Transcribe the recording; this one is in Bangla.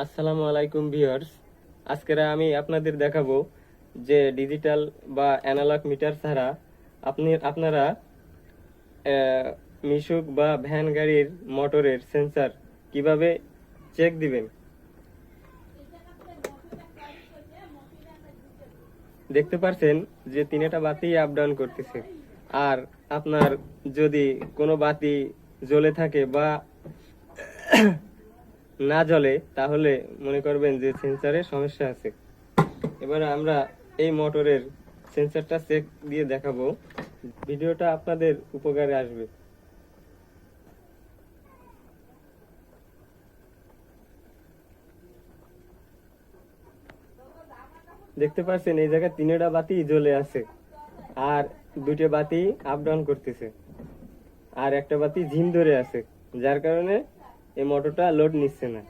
আসসালামু আলাইকুম ভিউয়ার্স। আজকে আমি আপনাদের দেখাবো যে ডিজিটাল বা অ্যানালগ মিটার ছাড়া আপনারা মিশুক বা ভ্যান গাড়ির মোটরের সেন্সর কিভাবে চেক দিবেন। দেখতে পাচ্ছেন যে তিনটা বাতি আপ ডাউন করতেছে। আর আপনার যদি কোনো বাতি জ্বলে থাকে বা না জ্বলে তাহলে মনে করবেন যে সেন্সরে সমস্যা আছে। এবার আমরা এই মোটরের সেন্সরটা চেক দিয়ে দেখাবো। ভিডিওটা আপনাদের উপকারে আসবে। দেখতে পাচ্ছেন এই জায়গায় তিনটা বাতি জ্বলে আছে, আর দুটো বাতি আপ ডাউন করতেছে, আর একটা বাতি ঝিম ধরে আছে, যার কারণে এই মোটরটা লোড নিচ্ছে না।